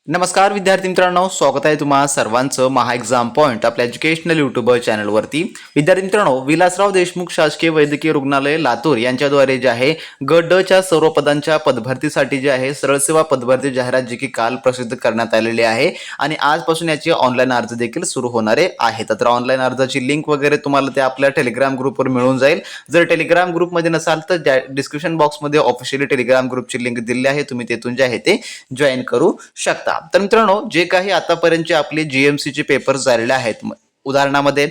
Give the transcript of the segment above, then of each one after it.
नमस्कार विद्यार्थी मित्रांनो, स्वागत आहे तुम्हा सर्वांचं महा एक्झाम पॉईंट आपल्या एज्युकेशनल यूट्यूबर चॅनलवरती. विद्यार्थी मित्रांनो, विलासराव देशमुख शासकीय वैद्यकीय रुग्णालय लातूर यांच्याद्वारे जे आहे ग ड च्या सर्व पदांच्या पदभरतीसाठी जे आहे सरळ सेवा पदभरती जाहिरात जी की काल प्रसिद्ध करण्यात आलेली आहे आणि आजपासून याचे ऑनलाईन अर्ज देखील सुरू होणारे आहेत. तर ऑनलाईन अर्जाची लिंक वगैरे तुम्हाला ते आपल्या टेलिग्राम ग्रुपवर मिळून जाईल. जर टेलिग्राम ग्रुपमध्ये नसाल तर डिस्क्रिप्शन बॉक्समध्ये ऑफिशियली टेलिग्राम ग्रुपची लिंक दिली आहे, तुम्ही तेथून जे आहे ते जॉईन करू शकता. तर मित्रांनो, जे काही आतापर्यंतचे आपले जीएमसीचे पेपर्स झालेले आहेत, उदाहरणामध्ये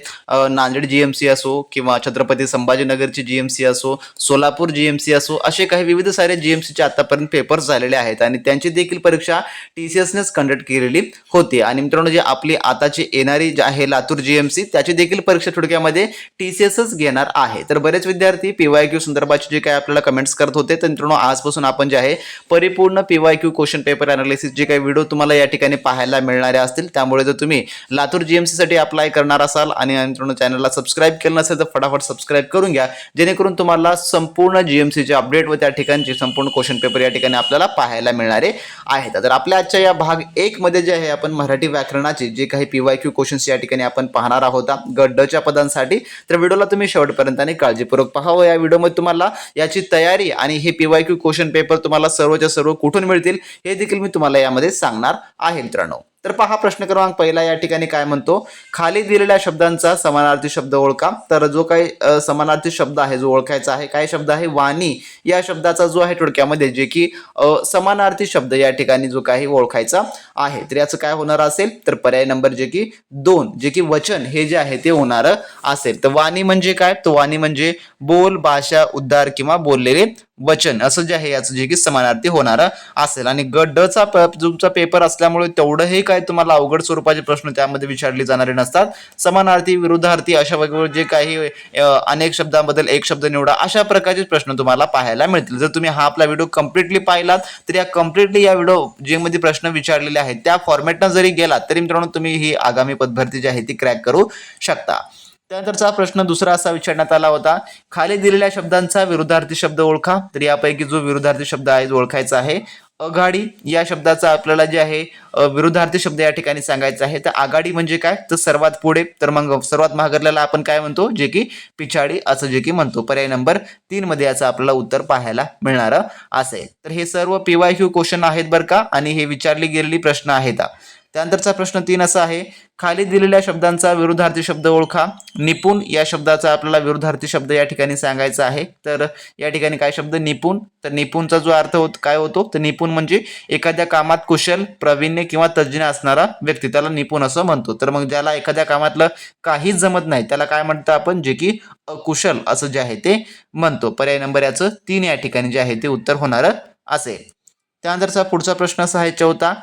नांदेड जीएमसी असो किंवा छत्रपती संभाजीनगरची जीएमसी असो, सोलापूर जीएमसी असो, असे काही विविध सारे जीएमसीचे आतापर्यंत पेपर्स झालेले आहेत आणि त्यांची देखील परीक्षा TCSनेच कंडक्ट केलेली होती. आणि मित्रांनो, जे आपली आताची येणारी जी आहे लातूर जीएमसी, त्याची देखील परीक्षा थोडक्यामध्ये TCSच घेणार आहे. तर बरेच विद्यार्थी PYQ संदर्भाचे जे काही आपल्याला कमेंट्स करत होते, तर मित्रांनो आजपासून आपण जे आहे परिपूर्ण PYQ क्वेश्चन पेपर अनालिसिस जे काही व्हिडिओ तुम्हाला या ठिकाणी पाहायला मिळणारे असतील. त्यामुळे जर तुम्ही लातूर जीएमसी साठी अप्लाय करणार असाल आणि मित्रांनो चॅनलला सबस्क्राईब केलं नसेल तर फटाफट सबस्क्राईब करून घ्या, जेणेकरून तुम्हाला संपूर्ण जीएमसीचे अपडेट व त्या ठिकाणचे संपूर्ण क्वेश्चन पेपर या ठिकाणी आपल्याला पाहायला मिळणारे आहेत. तर आपल्या आजच्या या भाग 1 मध्ये जे आहे आपण मराठी व्याकरणाचे जे काही PYQ क्वेश्चन्स या ठिकाणी आपण पाहणार आहोत ग ड च्या पदांसाठी. तर व्हिडिओला तुम्ही शेवटपर्यंत आणि काळजीपूर्वक पाहावं. या व्हिडिओमध्ये तुम्हाला याची तयारी आणि हे PYQ क्वेश्चन पेपर तुम्हाला सर्वच्या सर्व कुठून मिळतील हे देखील मी तुम्हाला यामध्ये सांगणार आहे मित्रांनो. तर पहा, प्रश्न क्रमांक पहिला या ठिकाणी काय म्हणतो, खाली दिलेल्या शब्दांचा समानार्थी शब्द ओळखा. तर जो काही समानार्थी शब्द आहे जो ओळखायचा आहे, काय शब्द आहे, वाणी या शब्दाचा जो आहे थोडक्यामध्ये जे की समानार्थी शब्द या ठिकाणी जो काही ओळखायचा आहे. तर याचं काय होणार असेल, तर पर्याय नंबर जे की 2 जे की वचन हे जे आहे ते होणार असेल. तर वाणी म्हणजे काय, तो वाणी म्हणजे बोल, भाषा, उद्गार किंवा बोललेले वचन असं जे आहे याचं जे की समानार्थी होणार असेल. आणि ग ड चा तुमचा पेपर असल्यामुळे तेवढंही काय तुम्हाला अवघड स्वरूपाचे प्रश्न त्यामध्ये विचारले जाणारे नसतात. समानार्थी, विरुद्धार्थी अशा वेगवेगळे जे काही अनेक शब्दांबद्दल एक शब्द निवडा अशा प्रकारचे प्रश्न तुम्हाला पाहायला मिळतील. जर तुम्ही हा आपला व्हिडिओ कम्प्लिटली पाहिलात तर या कम्प्लिटली या व्हिडिओ जे मध्ये प्रश्न विचारलेले आहेत त्या फॉर्मॅटनं जरी गेलात तरी मित्रांनो तुम्ही ही आगामी पदभरती जी आहे ती क्रॅक करू शकता. त्यानंतरचा प्रश्न दुसरा असा विचारण्यात आला होता, खाली दिलेल्या शब्दांचा विरुद्धार्थी शब्द ओळखा. तर यापैकी जो विरुद्धार्थी शब्द आहे जो ओळखायचा आहे, आघाडी या शब्दाचा आपल्याला जे आहे विरुद्धार्थी शब्द या ठिकाणी सांगायचा आहे. तर आघाडी म्हणजे काय, तर सर्वात पुढे, तर मग सर्वात मागरल्याला आपण काय म्हणतो, जे की पिछाडी असं जे की म्हणतो. पर्याय नंबर 3 मध्ये याचं आपल्याला उत्तर पाहायला मिळणार असेल. तर हे सर्व PYQ क्वेश्चन आहेत बरं का, आणि हे विचारली गेलेली प्रश्न आहेत. त्यानंतरचा प्रश्न 3 असा आहे, खाली दिलेल्या शब्दांचा विरुद्धार्थी शब्द ओळखा. निपुण या शब्दाचा आपल्याला विरुद्धार्थी शब्द या ठिकाणी सांगायचा आहे. तर या ठिकाणी काय शब्द, निपुण. तर निपुणचा जो अर्थ काय होतो, तर निपुण म्हणजे एखाद्या कामात कुशल, प्रवीण्य किंवा तज्ज्ञ असणारा व्यक्ती, त्याला निपुण असं म्हणतो. तर मग ज्याला एखाद्या कामातलं काहीच जमत नाही त्याला काय म्हणतो आपण, जे की अकुशल असं जे आहे ते म्हणतो. पर्याय नंबर याचं 3 या ठिकाणी जे आहे ते उत्तर होणार असेल. त्यानंतरचा पुढचा प्रश्न असा आहे 4था,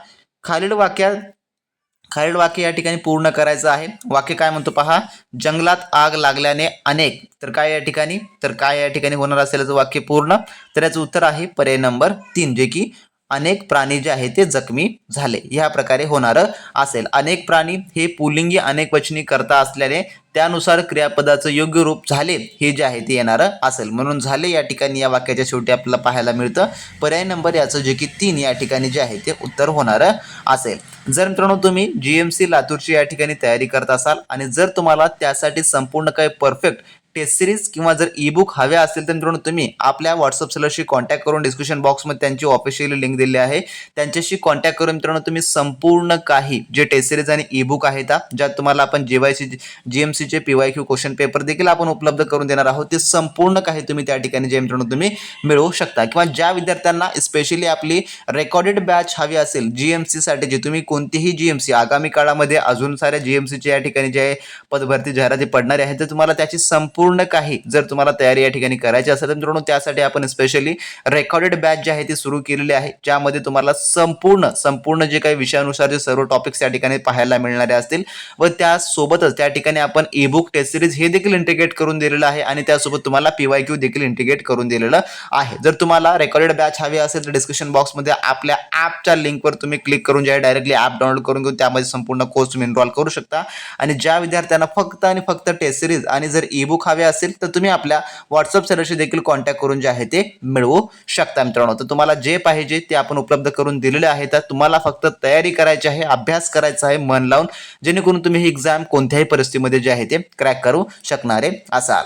खालील वाक्य या ठिकाणी पूर्ण करायचं आहे. वाक्य काय म्हणतो पहा, जंगलात आग लागल्याने अनेक, तर काय या ठिकाणी होणार असेल याचं वाक्य पूर्ण. तर याचं उत्तर आहे पर्याय नंबर 3 जे की अनेक प्राणी जे आहे ते जखमी झाले, या प्रकारे होणार असेल. अनेक प्राणी हे पुल्लिंगी अनेक वचनी करता असल्याने त्यानुसार क्रियापदाचं योग्य रूप झाले हे जे आहे ते येणार असेल. म्हणून झाले या ठिकाणी या वाक्याच्या शेवटी आपल्याला पाहायला मिळतं. पर्याय नंबर याचं जे की 3 या ठिकाणी जे आहे ते उत्तर होणार असेल. जर मित्रांनो तुम्ही GMC लातूरची या ठिकाणी तयारी करत असाल आणि जर तुम्हाला त्यासाठी संपूर्ण काही परफेक्ट टेस्ट सिरीज किंवा जर ई-बुक हवे असतील तर मित्रांनो तुम्ही आपल्या व्हॉट्सअप सेलरशी कॉन्टॅक्ट करून डिस्क्रिप्शन बॉक्समध्ये त्यांची ऑफिशियल लिंक दिली आहे, त्यांच्याशी कॉन्टॅक्ट करून मित्रांनो तुम्ही संपूर्ण काही जे टेस्ट सिरीज आणि ई-बुक आहेत ज्यात तुम्हाला आपण GMCचे PYQ क्वेश्चन पेपर देखील आपण उपलब्ध करून देणार आहोत, ते संपूर्ण काही तुम्ही त्या ठिकाणी जे मित्रांनो तुम्ही मिळवू शकता. किंवा ज्या विद्यार्थ्यांना स्पेशली आपली रेकॉर्डेड बॅच हवी असेल GMC साठी, जे तुम्ही कोणतीही GMC आगामी काळामध्ये अजून साऱ्या GMCच्या या ठिकाणी जे पदभरती जाहिराती पडणार आहेत, तर तुम्हाला त्याची संपूर्ण काही जर तुम्हाला तयारी या ठिकाणी करायची असेल तर मित्रांनो त्यासाठी आपण स्पेशली रेकॉर्डेड बॅच जे आहे ती सुरू केलेली आहे, ज्यामध्ये तुम्हाला संपूर्ण जे काही विषयानुसार जे सर्व टॉपिक्स या ठिकाणी पाहायला मिळणारे असतील व त्यासोबतच त्या ठिकाणी आपण ई-बुक टेस्ट सिरीज हे देखील इंटिग्रेट करून दिलेलं आहे आणि त्यासोबत तुम्हाला PYQ देखील इंटिग्रेट करून दिलेलं आहे. जर तुम्हाला रेकॉर्डेड बॅच हवी असेल तर डिस्क्रिप्शन बॉक्समध्ये आपल्या ॲपच्या लिंकवर तुम्ही क्लिक करून जे डायरेक्टली ॲप डाउनलोड करून घेऊन त्यामध्ये संपूर्ण कोर्स तुम्ही एनरोल करू शकता. आणि ज्या विद्यार्थ्यांना फक्त आणि फक्त टेस्ट सिरीज आणि जर ई-बुक हवे असेल तर तुम्ही आपल्या व्हॉट्सअप चॅनलशी देखील कॉन्टॅक्ट करून जे आहे ते मिळवू शकता मित्रांनो. तर तुम्हाला जे पाहिजे ते आपण उपलब्ध करून दिलेले आहे. तर तुम्हाला फक्त तयारी करायची आहे, अभ्यास करायचा आहे मन लावून, जेणेकरून तुम्ही ही एक्झाम कोणत्याही परिस्थितीमध्ये जे आहे ते क्रॅक करू शकणारे असाल.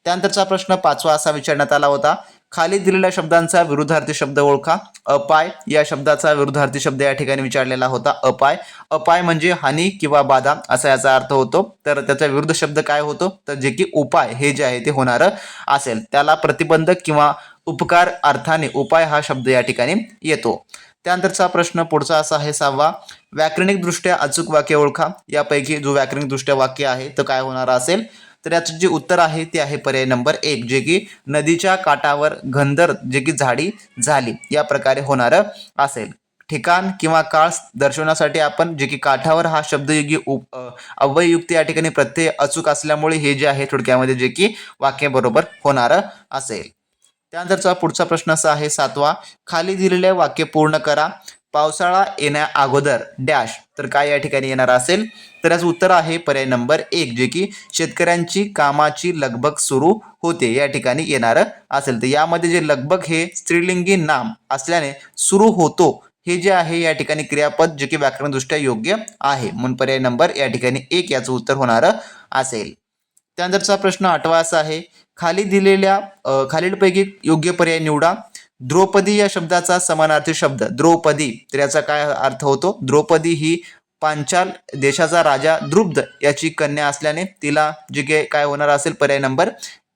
त्यानंतरचा प्रश्न 5वा असा विचारण्यात आला होता, खाली दिलेल्या शब्दांचा विरुद्धार्थी शब्द ओळखा. अपाय या शब्दाचा विरुद्धार्थी शब्द या ठिकाणी विचारलेला होता. अपाय अपाय म्हणजे हानी किंवा बाधा असा याचा अर्थ होतो. तर त्याचा विरुद्ध शब्द काय होतो, तर जे की उपाय हे जे आहे ते होणार असेल त्याला प्रतिबंधक किंवा उपकार अर्थाने उपाय हा शब्द या ठिकाणी येतो. त्यानंतरचा प्रश्न पुढचा असा आहे 6वा, व्याकरणिक दृष्ट्या अचूक वाक्य ओळखा. यापैकी जो व्याकरणिक दृष्ट्या वाक्य आहे तर काय होणार असेल, तर याचं जे उत्तर आहे ते आहे पर्याय नंबर 1, जे की नदीच्या काठावर घनदाट जे की झाडी झाली या प्रकारे होणार असेल. ठिकाण किंवा काळ दर्शवण्यासाठी आपण जे की काठावर हा शब्दयोगी अव्यययुक्त या ठिकाणी प्रत्यय अचूक असल्यामुळे हे जे आहे थोडक्यामध्ये जे की वाक्य बरोबर होणार असेल. त्यानंतरचा पुढचा प्रश्न असा आहे 7वा, खाली दिलेले वाक्य पूर्ण करा. पावसाळा येण्या अगोदर डॅश तर काय या ठिकाणी येणार असेल, तर याचं उत्तर आहे पर्याय नंबर 1, जे की शेतकऱ्यांची कामाची लगबग सुरू होते या ठिकाणी येणार असेल. तर यामध्ये जे लगबग हे स्त्रीलिंगी नाम असल्याने सुरू होतो हे जे आहे या ठिकाणी क्रियापद जे की व्याकरणदृष्ट्या योग्य आहे, म्हणून पर्याय नंबर या ठिकाणी 1 याचं उत्तर होणार असेल. त्यानंतरचा प्रश्न 8वा असा आहे, खाली दिलेल्या खालीलपैकी योग्य पर्याय निवडा. द्रौपदी या शब्दाचा समानार्थी शब्द द्रौपदी तर याचा काय अर्थ होतो, द्रौपदी ही पांचाल देशाचा राजा द्रुपद याची कन्या असल्याने तिला जे की काय होणार असेल पर्याय नंबर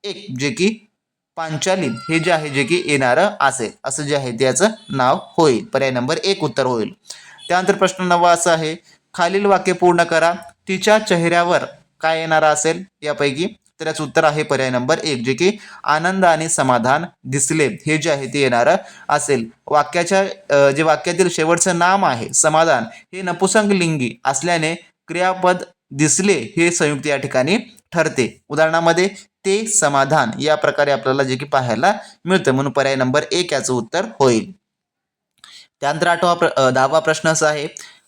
1, जे की पांचाली हे जे आहे जे की येणार असेल असं जे आहे त्याचं नाव होईल. पर्याय नंबर 1 उत्तर होईल. त्यानंतर प्रश्न 9वा असा आहे, खालील वाक्य पूर्ण करा. तिच्या चेहऱ्यावर काय येणार असेल यापैकी, तर याचं उत्तर आहे पर्याय नंबर 1, जे की आनंद आणि समाधान दिसले हे जे आहे ते येणार असेल. वाक्याच्या जे वाक्यातील शेवटचं नाम आहे समाधान हे नपुंसकलिंगी असल्याने क्रियापद दिसले हे संयुक्त या ठिकाणी ठरते. उदाहरणामध्ये ते समाधान या प्रकारे आपल्याला जे की पाहायला मिळतं, म्हणून पर्याय नंबर 1 याचं उत्तर होईल. त्यानंतर 10वा प्रश्न असा आहे,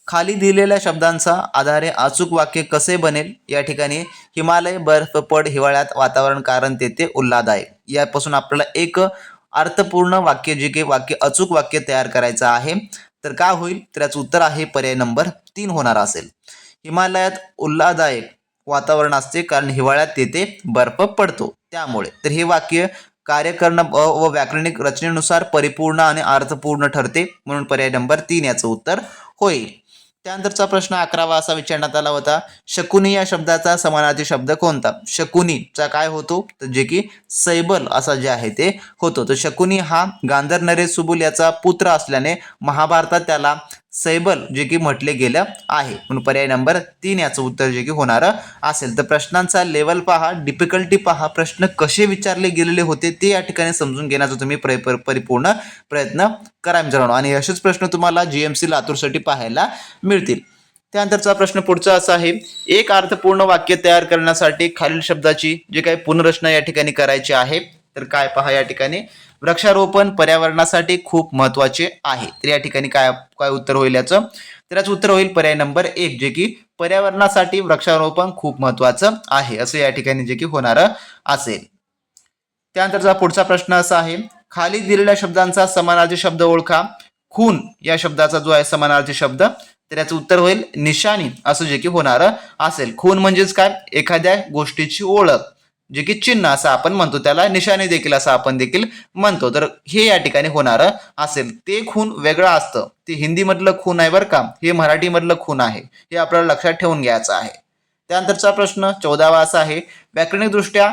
खाली दिलेल्या शब्दांचा आधारे अचूक वाक्य कसे बनेल. या ठिकाणी हिमालय बर्फ पड हिवाळ्यात वातावरण कारण तेथे उल्हादायक यापासून आपल्याला एक अर्थपूर्ण वाक्य जे की वाक्य अचूक वाक्य तयार करायचं आहे. तर काय होईल, तर याचं उत्तर आहे पर्याय नंबर 3 होणार असेल. हिमालयात उल्हादायक वातावरण असते कारण हिवाळ्यात तेथे बर्फ पडतो त्यामुळे. तर हे वाक्य कार्यकरण व व्याकरणिक रचनेनुसार परिपूर्ण आणि अर्थपूर्ण ठरते, म्हणून पर्याय नंबर 3 याचं उत्तर होईल. त्यानंतरचा प्रश्न 11वा असा विचारण्यात आला होता, शकुनी या शब्दाचा समानार्थी शब्द कोणता. शकुनीचा काय होतो, तर जे की सैबल असा जे आहे ते होतो. तर शकुनी हा गांधार नरेश सुबुल याचा पुत्र असल्याने महाभारतात त्याला सैबल जे की म्हटले गेलं आहे, म्हणून पर्याय नंबर 3 याचं उत्तर जे की होणार असेल. तर प्रश्नांचा लेवल पहा, डिफिकल्टी पहा, प्रश्न कसे विचारले गेलेले होते ते या ठिकाणी समजून घेण्याचा तुम्ही परिपूर्ण प्रयत्न करा मित्रांनो, आणि असेच प्रश्न तुम्हाला GMC लातूरसाठी पाहायला मिळतील. त्यानंतरचा प्रश्न पुढचा असा आहे, एक अर्थपूर्ण वाक्य तयार करण्यासाठी खालील शब्दाची जे काही पुनर्रचना या ठिकाणी करायची आहे. तर काय पहा, या ठिकाणी वृक्षारोपण पर्यावरणासाठी खूप महत्वाचे आहे. तर या ठिकाणी काय काय उत्तर होईल याचं, तर याचं उत्तर होईल पर्याय नंबर 1, जे की पर्यावरणासाठी वृक्षारोपण खूप महत्वाचं आहे असं या ठिकाणी जे की होणार असेल. त्यानंतरचा पुढचा प्रश्न असा आहे, खाली दिलेल्या शब्दांचा समानार्थी शब्द ओळखा. खून या शब्दाचा जो आहे समानार्थी शब्द, तर याचं उत्तर होईल निशाणी असं जे की होणार असेल. खून म्हणजेच काय, एखाद्या गोष्टीची ओळख जे की चिन्ह असं आपण म्हणतो, त्याला निशाणी देखील असं आपण देखील म्हणतो. तर हे या ठिकाणी होणार असेल. ते खून वेगळं असतं, ते हिंदी मधलं खून आहे बरं का, हे मराठी मधलं खून आहे, हे आपल्याला लक्षात ठेवून घ्यायचं आहे. त्यानंतरचा प्रश्न 14वा असा आहे, व्याकरणिक दृष्ट्या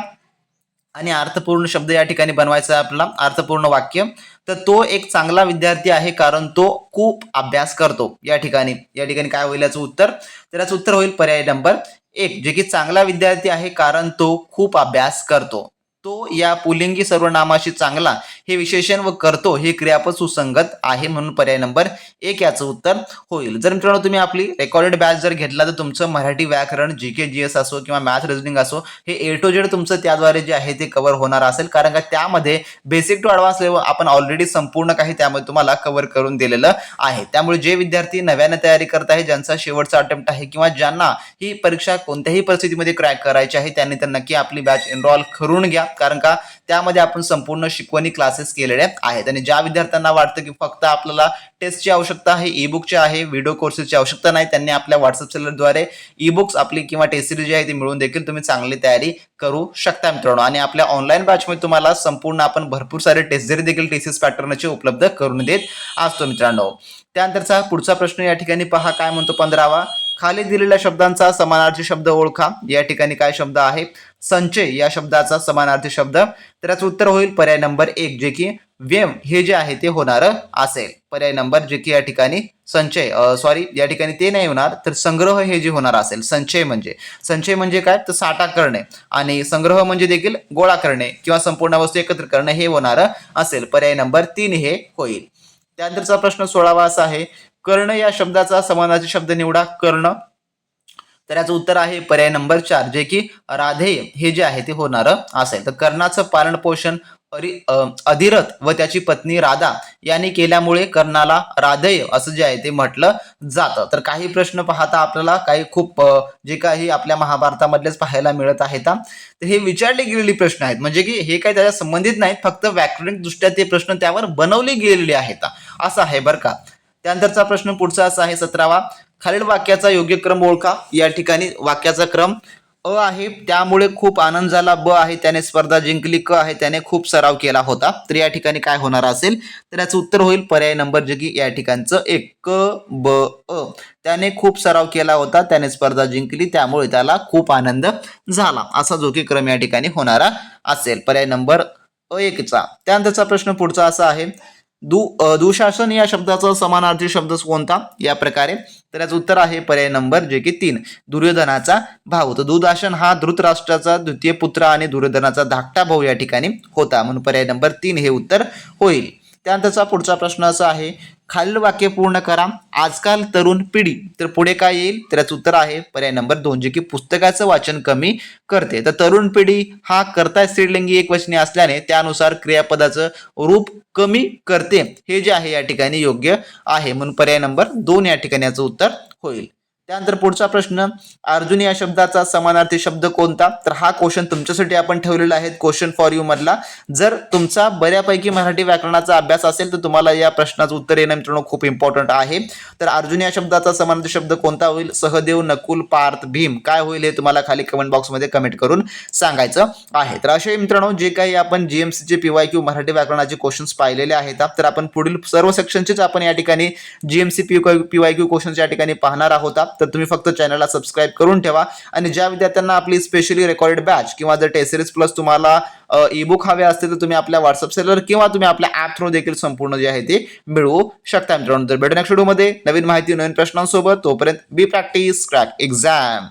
आणि अर्थपूर्ण शब्द या ठिकाणी बनवायचा आहे आपला अर्थपूर्ण वाक्य. तर तो एक चांगला विद्यार्थी आहे कारण तो खूप अभ्यास करतो. या ठिकाणी काय होईल याचं उत्तर, तर याचं उत्तर होईल पर्याय नंबर 1, जे की चांगला विद्यार्थी आहे कारण तो खूप अभ्यास करतो. तो या पुल्लिंगी सर्वनामाशी चांगला हे विशेषण व करतो हे क्रियापद सुसंगत आहे, म्हणून पर्याय नंबर 1 याचं उत्तर होईल. जर मित्रांनो तुम्ही आपली रेकॉर्डेड बॅच जर घेतला तर तुमचं मराठी व्याकरण, जीके जीएस असो किंवा मॅथ रिझनिंग असो हे ए टू झेड तुमचं त्याद्वारे जे आहे ते कव्हर होणार असेल, कारण का त्यामध्ये बेसिक टू ॲडव्हान्स लेवल आपण ऑलरेडी संपूर्ण काही त्यामध्ये तुम्हाला कव्हर करून दिलेलं आहे. त्यामुळे जे विद्यार्थी नव्याने तयारी करत आहे, ज्यांचा शेवटचा अटेम्प्ट आहे किंवा ज्यांना ही परीक्षा कोणत्याही परिस्थितीमध्ये क्रॅक करायची आहे, त्यांनी तर नक्की आपली बॅच एनरोल करून घ्या, कारण का त्यामध्ये आपण संपूर्ण शिकवणी क्लासेस केलेले आहेत. आणि ज्या विद्यार्थ्यांना वाटतं की फक्त आपल्याला टेस्टची आवश्यकता आहे, ई बुकची आहे, व्हिडिओ कोर्सेसची आवश्यकता नाही, त्यांनी आपल्या व्हॉट्सअप चॅनलद्वारे ई बुक्स आपली किंवा टेस्ट सिरीज जी आहे ती मिळवून देखील तुम्ही चांगली तयारी करू शकता मित्रांनो. आणि आपल्या ऑनलाईन बॅचमध्ये तुम्हाला संपूर्ण आपण भरपूर सारे टेस्ट सिरीज देखील टेसिस पॅटर्नचे उपलब्ध करून देत असतो मित्रांनो. त्यानंतरचा पुढचा प्रश्न या ठिकाणी पहा, काय म्हणतो 15वा. खाली दिलेल्या शब्दांचा समानार्थी शब्द ओळखा. या ठिकाणी काय शब्द आहे? संचय या शब्दाचा समानार्थी शब्द. तर याचं उत्तर होईल पर्याय नंबर 1, जे की व्यम हे जे आहे ते होणार असेल. पर्याय नंबर जे की या ठिकाणी संचय सॉरी या ठिकाणी ते नाही होणार, तर संग्रह हे जे होणार असेल. संचय म्हणजे काय? तर साठा करणे, आणि संग्रह म्हणजे देखील गोळा करणे किंवा संपूर्ण वस्तू एकत्र करणे हे होणार असेल. पर्याय नंबर 3 हे होईल. त्यानंतरचा प्रश्न 16वा असा आहे, कर्ण या शब्दाचा समानार्थी शब्द निवडा. कर्ण, तर याचं उत्तर आहे पर्याय नंबर 4, जे की राधेय हे जे आहे ते होणार असेल. तर कर्णाचं पालन पोषण अधिरथ व त्याची पत्नी राधा यांनी केल्यामुळे कर्णाला राधेय असं जे आहे ते म्हटलं जातं. तर काही प्रश्न पाहता आपल्याला काही खूप जे काही आपल्या महाभारतामधलेच पाहायला मिळत आहेत, तर हे विचारले गेलेले प्रश्न आहेत, म्हणजे की हे काही त्याच्या संबंधित नाहीत, फक्त व्याकरणिक दृष्ट्या ते प्रश्न त्यावर बनवले गेलेले आहेत असं आहे बरं का. त्यानंतरचा प्रश्न पुढचा असा आहे 17वा. खालील वाक्याचा योग्य क्रम ओळखा. या ठिकाणी वाक्याचा क्रम अ आहे, त्यामुळे खूप आनंद झाला. ब आहे, त्याने स्पर्धा जिंकली. क आहे, त्याने खूप सराव केला होता. तर या ठिकाणी काय होणार असेल? तर याचं उत्तर होईल पर्याय नंबर जे की या ठिकाणचं 1, क ब अ. त्याने खूप सराव केला होता, त्याने स्पर्धा जिंकली, त्यामुळे त्याला खूप आनंद झाला, असा जो की क्रम या ठिकाणी होणारा असेल. पर्याय नंबर 1चा. त्यानंतरचा प्रश्न पुढचा असा आहे, दुःशासन या शब्दाचा समानार्थी शब्द कोणता? या प्रकारे. तर याचं उत्तर आहे पर्याय नंबर जे की 3, दुर्योधनाचा भाऊ. तर दुःशासन हा धृतराष्ट्राचा द्वितीय पुत्र आणि दुर्योधनाचा धाकटा भाऊ या ठिकाणी होता, म्हणून पर्याय नंबर 3 हे उत्तर होईल. त्यानंतरचा पुढचा प्रश्न असा आहे, खालील वाक्य पूर्ण करा. आजकाल तरुण पिढी, तर पुढे काय येईल? तर याचं उत्तर आहे पर्याय नंबर 2, जे की पुस्तकाचं वाचन कमी करते. तर तरुण पिढी हा कर्ता स्त्रीलिंगी एकवचनी असल्याने त्यानुसार क्रियापदाचं रूप कमी करते हे जे आहे या ठिकाणी योग्य आहे, म्हणून पर्याय नंबर 2 या ठिकाणी याचं उत्तर होईल. त्यानंतर पुढचा प्रश्न, अर्जुन या शब्दाचा समानार्थी शब्द कोणता? तर हा क्वेश्चन तुमच्यासाठी आपण ठेवलेला आहे क्वेश्चन फॉर यू मधला. जर तुमचा बऱ्यापैकी मराठी व्याकरणाचा अभ्यास असेल तर तुम्हाला या प्रश्नाचं उत्तर येणं मित्रांनो खूप इम्पॉर्टंट आहे. तर अर्जुन या शब्दाचा समानार्थी शब्द कोणता होईल? सहदेव, नकुल, पार्थ, भीम. काय होईल हे तुम्हाला खाली कमेंट बॉक्समध्ये कमेंट करून सांगायचं आहे. तर असे मित्रांनो जे काही आपण जीएमसीचे पीवायक्यू मराठी व्याकरणाचे क्वेश्चन्स पाहिलेले आहेत, तर आपण पुढील सर्व सेक्शनचेच आपण या ठिकाणी जीएमसी पीवायक्यू क्वेश्चन्स या ठिकाणी पाहणार आहोत. तर तुम्ही फक्त चॅनलला सबस्क्राईब करून ठेवा. आणि ज्या विद्यार्थ्यांना आपली स्पेशली रेकॉर्डेड बॅच किंवा जर टेस्ट सिरीज प्लस तुम्हाला ई बुक हवे असतील तर तुम्ही आपल्या व्हॉट्सअप सेलर किंवा तुम्ही आपल्या ऍप थ्रू देखील संपूर्ण जे आहे ते मिळवू शकता मित्रांनो. तर भेटू नेक्स्ट व्हिडिओमध्ये नवीन माहिती, नवीन प्रश्नांसोबत. तोपर्यंत बी प्रॅक्टिस, क्रॅक एक्झाम.